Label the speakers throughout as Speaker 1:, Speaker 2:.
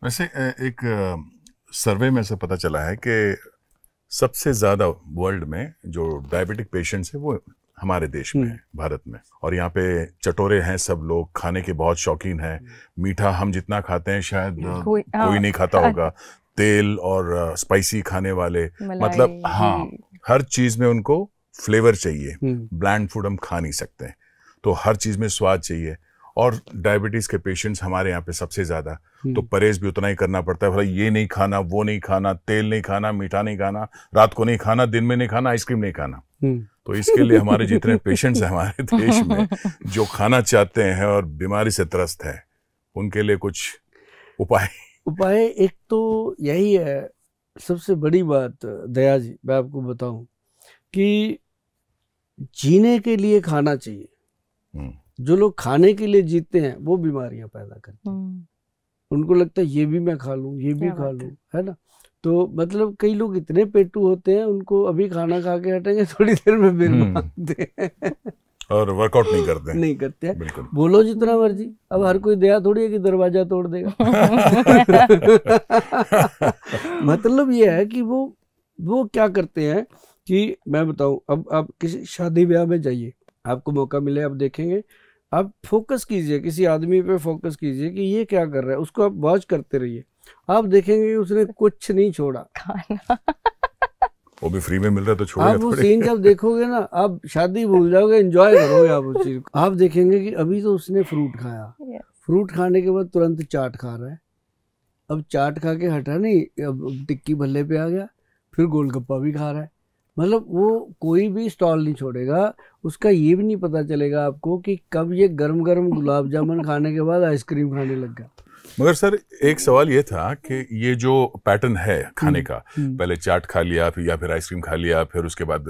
Speaker 1: वैसे एक सर्वे में से पता चला है कि सबसे ज्यादा वर्ल्ड में जो डायबिटिक पेशेंट्स है वो हमारे देश में है, भारत में। और यहाँ पे चटोरे हैं सब लोग, खाने के बहुत शौकीन हैं। मीठा हम जितना खाते हैं शायद कोई नहीं खाता होगा। तेल और स्पाइसी खाने वाले, मतलब हाँ, हर चीज में उनको फ्लेवर चाहिए। ब्लैंड फूड हम खा नहीं सकते हैं, तो हर चीज में स्वाद चाहिए। और डायबिटीज के पेशेंट्स हमारे यहाँ पे सबसे ज्यादा, तो परहेज भी उतना ही करना पड़ता है। भाई ये नहीं खाना, वो नहीं खाना, तेल नहीं खाना, मीठा नहीं खाना, रात को नहीं खाना, दिन में नहीं खाना, आइसक्रीम नहीं खाना। तो इसके लिए हमारे जितने पेशेंट्स हैं हमारे देश में जो खाना चाहते हैं और बीमारी से त्रस्त है, उनके लिए कुछ उपाय
Speaker 2: एक तो यही है। सबसे बड़ी बात दया जी, मैं आपको बताऊं कि जीने के लिए खाना चाहिए। जो लोग खाने के लिए जीते हैं वो बीमारियां पैदा करते हैं। उनको लगता है ये भी मैं खा लूं, ये भी खा लूं, है ना। तो मतलब कई लोग इतने पेटू होते हैं, उनको अभी खाना खा के हटेंगे, थोड़ी देर में बिल मांगते हैं
Speaker 1: और वर्कआउट नहीं करते
Speaker 2: हैं। बिल्कुल। बोलो जितना मर्जी, अब हर कोई दया थोड़ी है कि दरवाजा तोड़ देगा मतलब ये है कि वो क्या करते हैं कि मैं बताऊं, अब आप किसी शादी ब्याह में जाइए, आपको मौका मिले, आप देखेंगे, आप फोकस कीजिए, किसी आदमी पे फोकस कीजिए कि ये क्या कर रहा है, उसको आप वॉच करते रहिए, आप देखेंगे उसने कुछ नहीं छोड़ा खाना
Speaker 1: वो भी फ्री में मिल रहा है तो छोड़ेगा।
Speaker 2: आप वो सीन जब देखोगे ना, आप शादी भूल जाओगे, एंजॉय करोगे आप उस चीज को। आप देखेंगे कि अभी तो उसने फ्रूट खाया, फ्रूट खाने के बाद तुरंत चाट खा रहा है, अब चाट खा के हटा नहीं, अब टिक्की भल्ले पे आ गया, फिर गोलगप्पा भी खा रहा है। मतलब वो कोई भी स्टॉल नहीं छोड़ेगा। उसका ये भी नहीं पता चलेगा आपको कि कब ये गरम गरम गुलाब जामुन खाने के बाद आइसक्रीम खाने लग गया।
Speaker 1: मगर सर एक सवाल ये था कि ये जो पैटर्न है खाने का, पहले चाट खा लिया, फिर या फिर आइसक्रीम खा लिया, फिर उसके बाद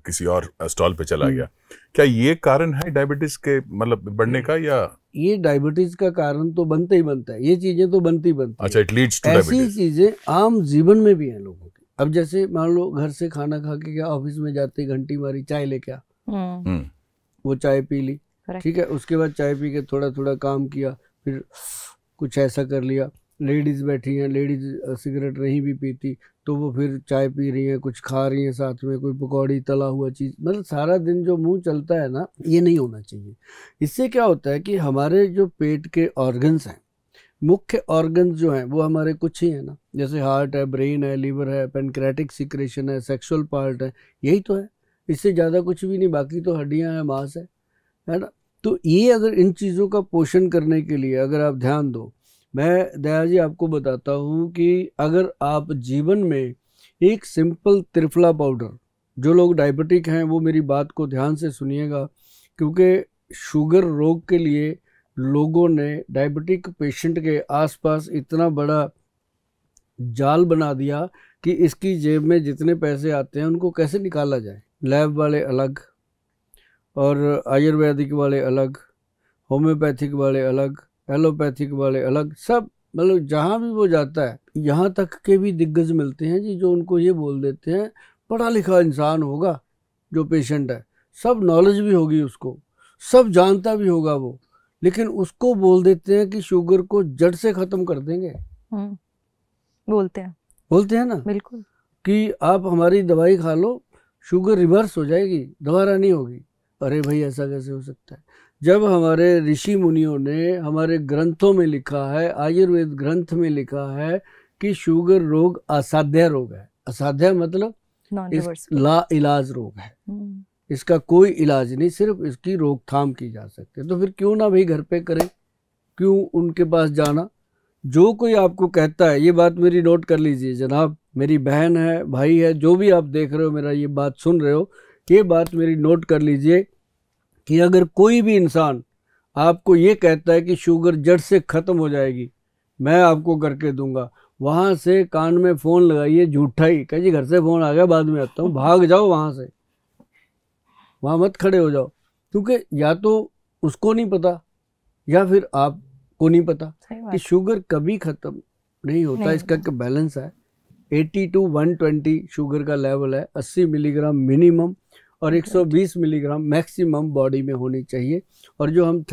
Speaker 1: किसी और स्टॉल पे चला गया, क्या ये कारण है डायबिटीज के मतलब बढ़ने का? या
Speaker 2: ये डायबिटीज का कारण तो बनता ही बनता है, ये चीजें तो बनती बनती।
Speaker 1: अच्छा, इट लीड्स टू
Speaker 2: डायबिटीज। ऐसी चीजें आम जीवन में भी हैं लोगों की। अब जैसे मान लो घर से खाना खा के क्या, ऑफिस में जाते घंटी मारी, चाय लेके आ, वो चाय पी ली, ठीक है, उसके बाद चाय पी के थोड़ा थोड़ा काम किया, फिर कुछ ऐसा कर लिया। लेडीज बैठी हैं, लेडीज सिगरेट नहीं भी पीती, तो वो फिर चाय पी रही हैं, कुछ खा रही हैं साथ में, कोई पकौड़ी तला हुआ चीज़, मतलब सारा दिन जो मुंह चलता है ना, ये नहीं होना चाहिए। इससे क्या होता है कि हमारे जो पेट के ऑर्गन्स हैं, मुख्य ऑर्गन्स जो हैं वो हमारे कुछ ही है ना, जैसे हार्ट है, ब्रेन है, लीवर है, पेनक्रेटिक सिक्रेशन है, सेक्सुअल पार्ट है, यही तो है, इससे ज़्यादा कुछ भी नहीं, बाकी तो हड्डियाँ हैं, मांस है ना। तो ये अगर इन चीज़ों का पोषण करने के लिए अगर आप ध्यान दो, मैं दया जी आपको बताता हूँ कि अगर आप जीवन में एक सिंपल त्रिफला पाउडर, जो लोग डायबिटिक हैं वो मेरी बात को ध्यान से सुनिएगा, क्योंकि शुगर रोग के लिए लोगों ने डायबिटिक पेशेंट के आसपास इतना बड़ा जाल बना दिया कि इसकी जेब में जितने पैसे आते हैं उनको कैसे निकाला जाए। लैब वाले अलग, और आयुर्वेदिक वाले अलग, होम्योपैथिक वाले अलग, एलोपैथिक वाले अलग, सब मतलब जहाँ भी वो जाता है, यहाँ तक के भी दिग्गज मिलते हैं जी, जो उनको ये बोल देते हैं, पढ़ा लिखा इंसान होगा जो पेशेंट है, सब नॉलेज भी होगी उसको, सब जानता भी होगा वो, लेकिन उसको बोल देते हैं कि शुगर को जड़ से ख़त्म कर देंगे।
Speaker 3: बोलते हैं
Speaker 2: ना,
Speaker 3: बिल्कुल,
Speaker 2: कि आप हमारी दवाई खा लो, शुगर रिवर्स हो जाएगी, दोबारा नहीं होगी। अरे भाई ऐसा कैसे हो सकता है, जब हमारे ऋषि मुनियों ने हमारे ग्रंथों में लिखा है, आयुर्वेद ग्रंथ में लिखा है कि शुगर रोग असाध्य रोग है। असाध्य मतलब ला इलाज रोग है, इसका कोई इलाज नहीं, सिर्फ इसकी रोकथाम की जा सकती है। तो फिर क्यों ना भाई घर पे करें, क्यों उनके पास जाना। जो कोई आपको कहता है, ये बात मेरी नोट कर लीजिए जनाब, मेरी बहन है, भाई है, जो भी आप देख रहे हो, मेरा ये बात सुन रहे हो, ये बात मेरी नोट कर लीजिए कि अगर कोई भी इंसान आपको ये कहता है कि शुगर जड़ से ख़त्म हो जाएगी, मैं आपको करके दूंगा, वहाँ से कान में फ़ोन लगाइए, झूठा ही कह जी, घर से फ़ोन आ गया, बाद में आता हूँ, भाग जाओ वहाँ से, वहाँ मत खड़े हो जाओ, क्योंकि या तो उसको नहीं पता या फिर आपको नहीं पता कि शुगर कभी ख़त्म नहीं होता। इसका एक बैलेंस है, 80 to 120 शुगर का लेवल है, 80 मिलीग्राम मिनिमम, और 120 मिलीग्राम मैक्सिमम बॉडी में होनी चाहिए। और जो हम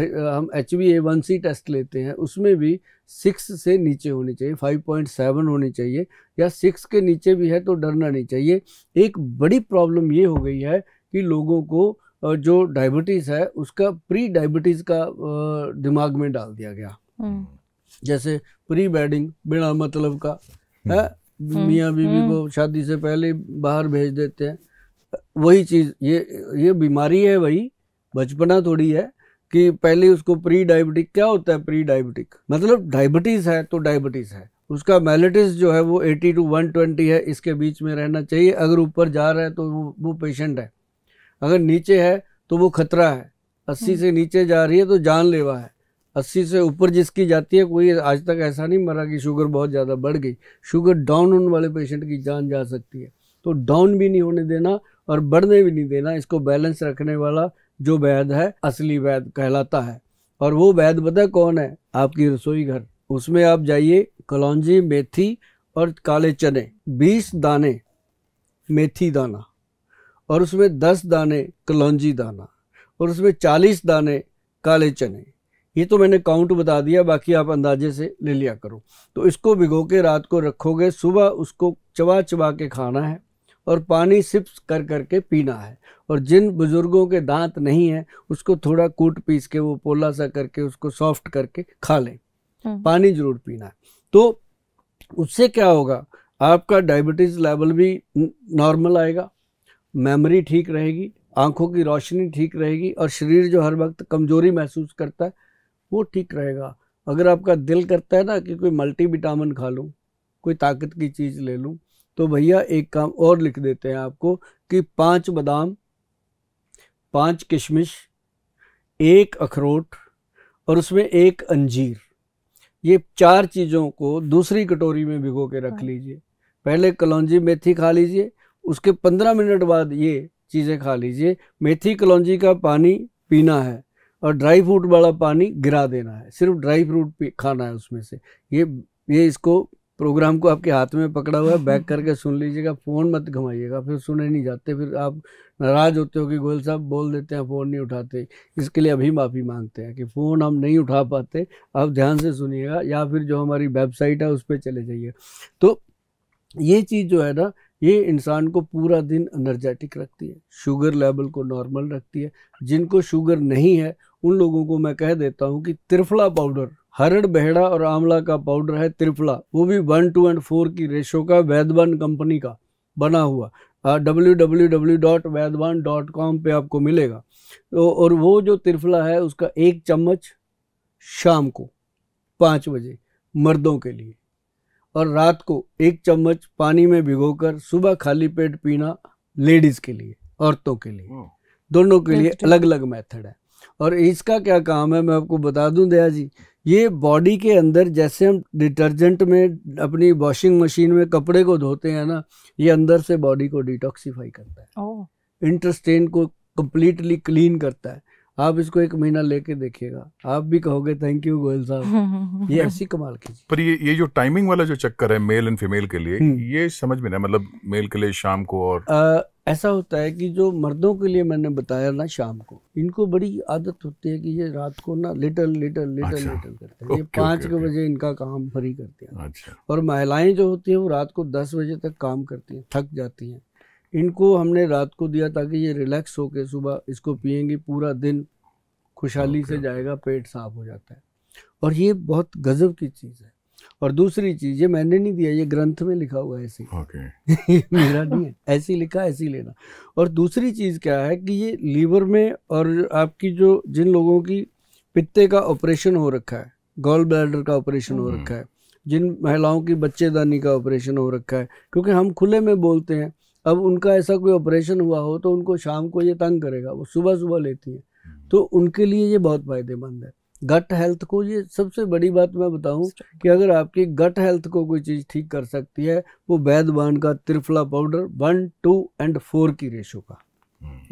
Speaker 2: HbA1c टेस्ट लेते हैं उसमें भी 6 से नीचे होनी चाहिए, 5.7 होनी चाहिए, या 6 के नीचे भी है तो डरना नहीं चाहिए। एक बड़ी प्रॉब्लम ये हो गई है कि लोगों को जो डायबिटीज़ है उसका प्री डायबिटीज़ का दिमाग में डाल दिया गया। जैसे प्री वेडिंग बिना मतलब का है, मियाँ बीवी को शादी से पहले बाहर भेज देते हैं। वही चीज़ ये बीमारी है, वही बचपना थोड़ी है कि पहले उसको प्री डायबिटिक। क्या होता है प्री डायबिटिक? मतलब डायबिटीज़ है तो डायबिटीज़ है, उसका मेलिटस जो है वो 80 to 120 है, इसके बीच में रहना चाहिए। अगर ऊपर जा रहा है तो वो पेशेंट है, अगर नीचे है तो वो खतरा है। 80 से नीचे जा रही है तो जानलेवा है। 80 से ऊपर जिसकी जाती है, कोई आज तक ऐसा नहीं मरा कि शुगर बहुत ज़्यादा बढ़ गई। शुगर डाउन होने वाले पेशेंट की जान जा सकती है। तो डाउन भी नहीं होने देना और बढ़ने भी नहीं देना। इसको बैलेंस रखने वाला जो वैद्य है असली वैद्य कहलाता है। और वो वैद्य पता कौन है? आपकी रसोई घर। उसमें आप जाइए, कलौंजी, मेथी और काले चने, 20 दाने मेथी दाना, और उसमें 10 दाने कलौंजी दाना, और उसमें 40 दाने काले चने। ये तो मैंने काउंट बता दिया, बाकी आप अंदाजे से ले लिया करो। तो इसको भिगो के रात को रखोगे, सुबह उसको चबा चबा के खाना है और पानी सिप्स कर करके पीना है। और जिन बुजुर्गों के दांत नहीं है उसको थोड़ा कूट पीस के वो पोला सा करके उसको सॉफ्ट करके खा लें। पानी जरूर पीना है। तो उससे क्या होगा? आपका डायबिटीज़ लेवल भी नॉर्मल आएगा, मेमोरी ठीक रहेगी, आंखों की रोशनी ठीक रहेगी, और शरीर जो हर वक्त कमजोरी महसूस करता है वो ठीक रहेगा। अगर आपका दिल करता है ना कि कोई मल्टीविटामिन खा लूँ, कोई ताकत की चीज़ ले लूँ, तो भैया एक काम और लिख देते हैं आपको कि 5 बादाम, 5 किशमिश, 1 अखरोट और उसमें 1 अंजीर, ये 4 चीज़ों को दूसरी कटोरी में भिगो के रख लीजिए। पहले कलौंजी मेथी खा लीजिए, उसके 15 मिनट बाद ये चीज़ें खा लीजिए। मेथी कलौंजी का पानी पीना है और ड्राई फ्रूट वाला पानी गिरा देना है, सिर्फ ड्राई फ्रूट खाना है उसमें से। ये इसको प्रोग्राम को आपके हाथ में पकड़ा हुआ है, बैक करके सुन लीजिएगा, फ़ोन मत घुमाइएगा, फिर सुने नहीं जाते, फिर आप नाराज़ होते हो कि गोयल साहब बोल देते हैं फ़ोन नहीं उठाते। इसके लिए अभी माफ़ी मांगते हैं कि फ़ोन हम नहीं उठा पाते। आप ध्यान से सुनिएगा, या फिर जो हमारी वेबसाइट है उस पर चले जाइए। तो ये चीज़ जो है ना, ये इंसान को पूरा दिन एनर्जेटिक रखती है, शुगर लेवल को नॉर्मल रखती है। जिनको शुगर नहीं है उन लोगों को मैं कह देता हूँ कि त्रिफला पाउडर, हरड़, बहेड़ा और आंवला का पाउडर है त्रिफला, वो भी 1:4 की रेशो का, वैद्यवान कंपनी का बना हुआ, www.vaidwan.com पे आपको मिलेगा। तो और वो जो त्रिफला है उसका 1 चम्मच शाम को 5 बजे मर्दों के लिए, और रात को 1 चम्मच पानी में भिगोकर सुबह खाली पेट पीना लेडीज के लिए, औरतों के लिए, दोनों के लिए अलग अलग मेथड है। और इसका क्या काम है मैं आपको बता दूं दया जी, ये बॉडी के अंदर जैसे हम डिटर्जेंट में अपनी वॉशिंग मशीन में कपड़े को धोते हैं ना, ये अंदर से बॉडी को डिटॉक्सिफाई करता है, इंटेस्टाइन को कंप्लीटली क्लीन करता है। आप इसको 1 महीना लेके देखिएगा, आप भी कहोगे थैंक यू गोयल साहब, ये ऐसी कमाल की।
Speaker 1: पर ये जो टाइमिंग वाला जो चक्कर है मेल एंड फीमेल के लिए, ये समझ में ना, मतलब मेल के लिए शाम को, और
Speaker 2: ऐसा होता है कि जो मर्दों के लिए मैंने बताया ना शाम को, इनको बड़ी आदत होती है कि ये रात को ना लिटल करते हैं। ये 5 बजे इनका काम फ्री करते हैं।
Speaker 1: अच्छा। और
Speaker 2: महिलाएं जो होती हैं वो रात को 10 बजे तक काम करती हैं, थक जाती हैं। इनको हमने रात को दिया ताकि ये रिलैक्स होके सुबह इसको पियेंगी, पूरा दिन खुशहाली से जाएगा, पेट साफ हो जाता है। और ये बहुत गजब की चीज़ है। और दूसरी चीज़, ये मैंने नहीं दिया, ये ग्रंथ में लिखा हुआ है ऐसे ये मेरा नहीं है, ऐसी लिखा ऐसी लेना। और दूसरी चीज़ क्या है कि ये लीवर में, और आपकी जो जिन लोगों की पित्ते का ऑपरेशन हो रखा है, गॉल ब्लैडर का ऑपरेशन हो रखा है, जिन महिलाओं की बच्चेदानी का ऑपरेशन हो रखा है, क्योंकि हम खुले में बोलते हैं, अब उनका ऐसा कोई ऑपरेशन हुआ हो तो उनको शाम को ये तंग करेगा, वो सुबह सुबह लेती हैं, तो उनके लिए ये बहुत फायदेमंद है। गट हेल्थ को, ये सबसे बड़ी बात मैं बताऊं कि अगर आपकी गट हेल्थ को कोई चीज़ ठीक कर सकती है, वो वैद्यवान का त्रिफला पाउडर 1:4 की रेशो का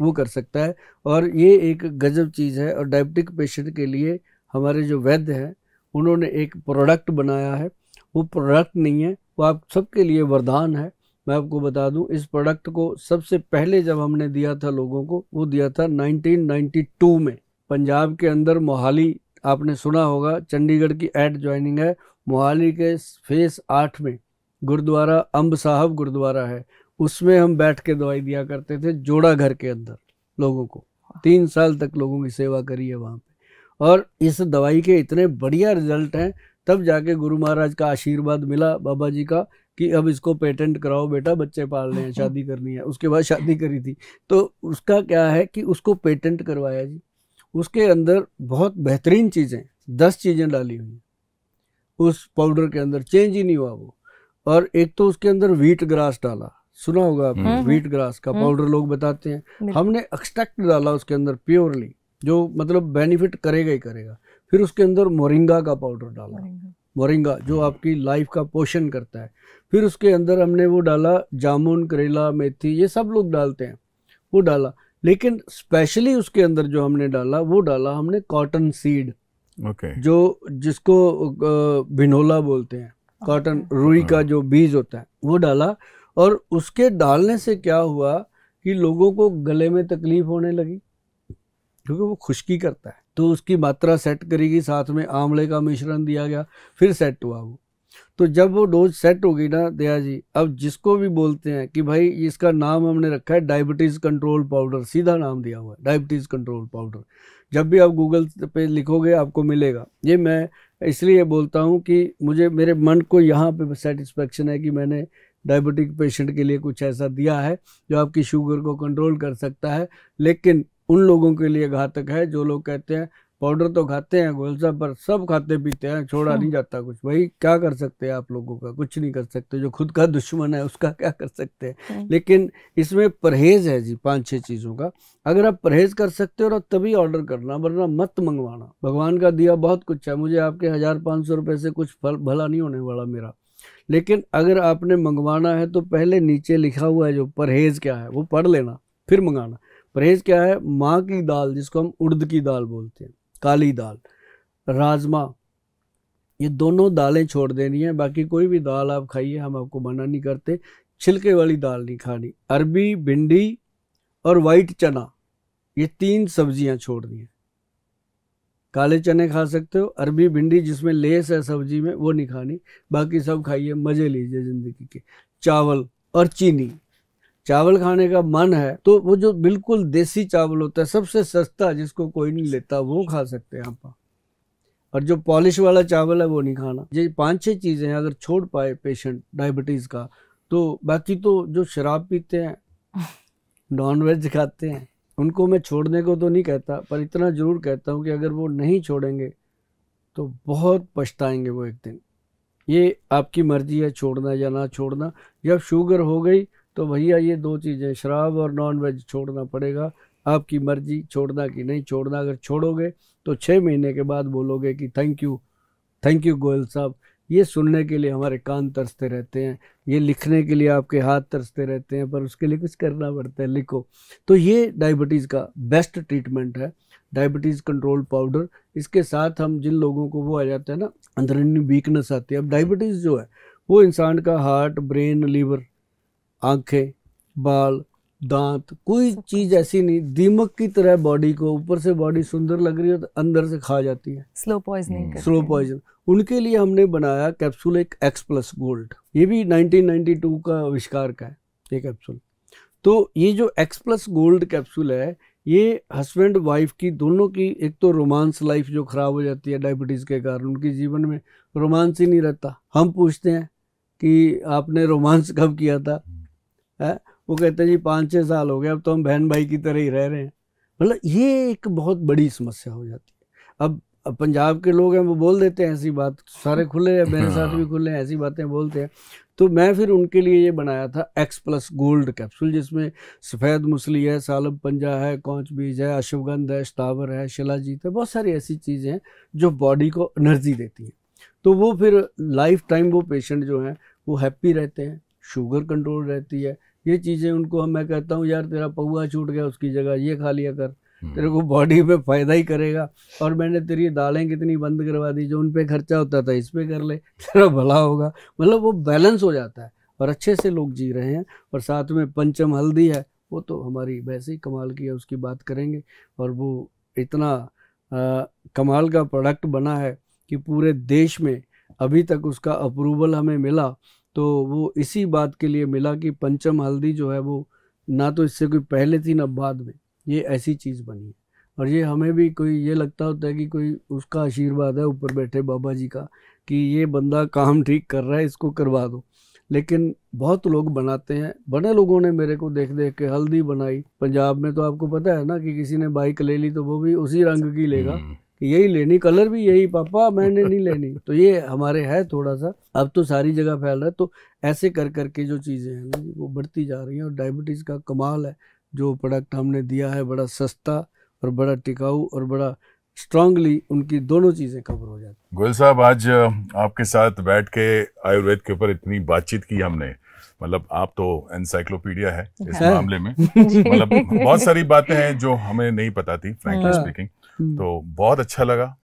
Speaker 2: वो कर सकता है। और ये एक गजब चीज़ है। और डायबिटिक पेशेंट के लिए हमारे जो वैद्य हैं उन्होंने एक प्रोडक्ट बनाया है, वो प्रोडक्ट नहीं है, वो आप सबके लिए वरदान है। मैं आपको बता दूं, इस प्रोडक्ट को सबसे पहले जब हमने दिया था लोगों को, वो दिया था 1992 में, पंजाब के अंदर मोहाली, आपने सुना होगा, चंडीगढ़ की एड ज्वाइनिंग है, मोहाली के फेस 8 में गुरुद्वारा अंब साहब गुरुद्वारा है, उसमें हम बैठ के दवाई दिया करते थे, जोड़ा घर के अंदर लोगों को। 3 साल तक लोगों की सेवा करी है वहाँ पे, और इस दवाई के इतने बढ़िया रिजल्ट हैं। तब जाके गुरु महाराज का आशीर्वाद मिला, बाबा जी का, कि अब इसको पेटेंट कराओ बेटा, बच्चे पालने हैं, शादी करनी है। उसके बाद शादी करी थी, तो उसका क्या है कि उसको पेटेंट करवाया जी। उसके अंदर बहुत बेहतरीन चीज़ें, 10 चीज़ें डाली हुई उस पाउडर के अंदर, चेंज ही नहीं हुआ वो। और एक तो उसके अंदर व्हीट ग्रास डाला, सुना होगा आपने, व्हीट ग्रास का पाउडर लोग बताते हैं। हमने एक्सट्रैक्ट डाला उसके अंदर प्योरली, जो मतलब बेनिफिट करेगा ही करेगा। फिर उसके अंदर मोरिंगा का पाउडर डाला, मोरिंगा जो आपकी लाइफ का पोषण करता है। फिर उसके अंदर हमने वो डाला जामुन, करेला, मेथी, ये सब लोग डालते हैं, वो डाला। लेकिन स्पेशली उसके अंदर जो हमने डाला, वो डाला हमने कॉटन सीड, जो जिसको बिनोला बोलते हैं, कॉटन रुई का जो बीज होता है, वो डाला। और उसके डालने से क्या हुआ कि लोगों को गले में तकलीफ होने लगी, क्योंकि वो खुश्की करता है, तो उसकी मात्रा सेट करेगी। साथ में आंवले का मिश्रण दिया गया, फिर सेट हुआ वो। तो जब वो डोज सेट हो गई ना दया जी, अब जिसको भी बोलते हैं कि भाई इसका नाम हमने रखा है डायबिटीज़ कंट्रोल पाउडर, सीधा नाम दिया हुआ है डायबिटीज़ कंट्रोल पाउडर। जब भी आप गूगल पे लिखोगे आपको मिलेगा। ये मैं इसलिए बोलता हूँ कि मुझे, मेरे मन को यहाँ पे सेटिस्फेक्शन है कि मैंने डायबिटिक पेशेंट के लिए कुछ ऐसा दिया है जो आपकी शुगर को कंट्रोल कर सकता है। लेकिन उन लोगों के लिए घातक है जो लोग कहते हैं पाउडर तो खाते हैं गोल सा, पर सब खाते पीते हैं, छोड़ा नहीं जाता कुछ। भाई क्या कर सकते हैं आप लोगों का, कुछ नहीं कर सकते। जो खुद का दुश्मन है उसका क्या कर सकते हैं। लेकिन इसमें परहेज है जी 5-6 चीज़ों का। अगर आप परहेज कर सकते हो तभी ऑर्डर करना, वरना मत मंगवाना। भगवान का दिया बहुत कुछ है, मुझे आपके 1500 रुपये से कुछ भला नहीं होने वाला मेरा। लेकिन अगर आपने मंगवाना है तो पहले नीचे लिखा हुआ है जो परहेज क्या है वो पढ़ लेना, फिर मंगाना। परहेज क्या है? माँ की दाल, जिसको हम उड़द की दाल बोलते हैं, काली दाल, राजमा, ये दोनों दालें छोड़ देनी है। बाकी कोई भी दाल आप खाइए, हम आपको मना नहीं करते। छिलके वाली दाल नहीं खानी। अरबी, भिंडी और वाइट चना, ये 3 सब्जियां छोड़नी है। काले चने खा सकते हो, अरबी, भिंडी जिसमें लेस है सब्जी में, वो नहीं खानी। बाकी सब खाइए, मजे लीजिए जिंदगी के। चावल और चीनी, चावल खाने का मन है तो वो जो बिल्कुल देसी चावल होता है, सबसे सस्ता, जिसको कोई नहीं लेता, वो खा सकते हैं आप। और जो पॉलिश वाला चावल है वो नहीं खाना। ये 5-6 चीज़ें अगर छोड़ पाए पेशेंट डायबिटीज़ का, तो बाकी तो जो शराब पीते हैं, नॉन वेज खाते हैं, उनको मैं छोड़ने को तो नहीं कहता, पर इतना ज़रूर कहता हूँ कि अगर वो नहीं छोड़ेंगे तो बहुत पछताएंगे वो एक दिन। ये आपकी मर्जी है छोड़ना या ना छोड़ना। जब शुगर हो गई तो भैया ये 2 चीज़ें, शराब और नॉन वेज, छोड़ना पड़ेगा। आपकी मर्जी छोड़ना कि नहीं छोड़ना। अगर छोड़ोगे तो 6 महीने के बाद बोलोगे कि थैंक यू गोयल साहब। ये सुनने के लिए हमारे कान तरसते रहते हैं, ये लिखने के लिए आपके हाथ तरसते रहते हैं, पर उसके लिए कुछ करना पड़ता है, लिखो। तो ये डायबिटीज़ का बेस्ट ट्रीटमेंट है, डायबिटीज़ कंट्रोल पाउडर। इसके साथ हम जिन लोगों को वो आ जाता है ना, अंदरूनी वीकनेस आती है। अब डायबिटीज़ जो है वो इंसान का हार्ट, ब्रेन, लीवर, आँखें, बाल, दांत, कोई चीज़ ऐसी नहीं, दीमक की तरह बॉडी को, ऊपर से बॉडी सुंदर लग रही है तो अंदर से खा जाती है, स्लो पॉइजन। उनके लिए हमने बनाया कैप्सूल एक X+ गोल्ड। ये भी 1992 का आविष्कार का है ये कैप्सूल। तो ये जो X+ गोल्ड कैप्सूल है, ये हस्बैंड वाइफ की दोनों की, एक तो रोमांस लाइफ जो खराब हो जाती है डायबिटीज़ के कारण, उनके जीवन में रोमांस ही नहीं रहता। हम पूछते हैं कि आपने रोमांस कब किया था, है? वो कहते हैं जी 5-6 साल हो गए, अब तो हम बहन भाई की तरह ही रह रहे हैं। मतलब ये एक बहुत बड़ी समस्या हो जाती है। अब पंजाब के लोग हैं, वो बोल देते हैं ऐसी बात, सारे खुले हैं, मेरे साथ भी खुले हैं, ऐसी बातें बोलते हैं। तो मैं फिर उनके लिए ये बनाया था X+ गोल्ड कैप्सूल, जिसमें सफ़ेद मूसली है, सालब पंजा है, कौच बीज है, अश्वगंध है, शतावर है, शिलाजीत है, बहुत सारी ऐसी चीज़ें हैं जो बॉडी को एनर्जी देती हैं। तो वो फिर लाइफ टाइम वो पेशेंट जो हैं वो हैप्पी रहते हैं, शुगर कंट्रोल रहती है। ये चीज़ें उनको मैं कहता हूँ यार तेरा पौआ छूट गया, उसकी जगह ये खा लिया कर, तेरे को बॉडी पे फ़ायदा ही करेगा। और मैंने तेरी दालें कितनी बंद करवा दी, जो उन पे खर्चा होता था इस पे कर ले, तेरा भला होगा। मतलब वो बैलेंस हो जाता है। और अच्छे से लोग जी रहे हैं। और साथ में पंचम हल्दी है, वो तो हमारी वैसे ही कमाल की है, उसकी बात करेंगे। और वो इतना कमाल का प्रोडक्ट बना है कि पूरे देश में अभी तक उसका अप्रूवल हमें मिला तो वो इसी बात के लिए मिला कि पंचम हल्दी जो है वो ना तो इससे कोई पहले थी ना बाद में, ये ऐसी चीज़ बनी है। और ये हमें भी कोई ये लगता होता है कि कोई उसका आशीर्वाद है ऊपर बैठे बाबा जी का कि ये बंदा काम ठीक कर रहा है, इसको करवा दो। लेकिन बहुत लोग बनाते हैं, बड़े लोगों ने मेरे को देख देख के हल्दी बनाई। पंजाब में तो आपको पता है ना कि किसी ने बाइक ले ली तो वो भी उसी रंग की लेगा कि यही लेनी, कलर भी यही, पापा मैंने नहीं लेनी। तो ये हमारे है थोड़ा सा, अब तो सारी जगह फैल रहा है। तो ऐसे कर करके जो चीज़ें हैं ना वो बढ़ती जा रही हैं। और डायबिटीज़ का कमाल है, जो प्रोडक्ट हमने दिया है बड़ा सस्ता और बड़ा टिकाऊ और बड़ा स्ट्रांगली उनकी दोनों चीज़ें कवर हो जाती।
Speaker 1: गोयल साहब, आज आपके साथ बैठ के आयुर्वेद के ऊपर इतनी बातचीत की हमने, मतलब आप तो एनसाइक्लोपीडिया है इस मामले में। मतलब बहुत सारी बातें हैं जो हमें नहीं पता थी, फ्रैंकली स्पीकिंग। तो बहुत अच्छा लगा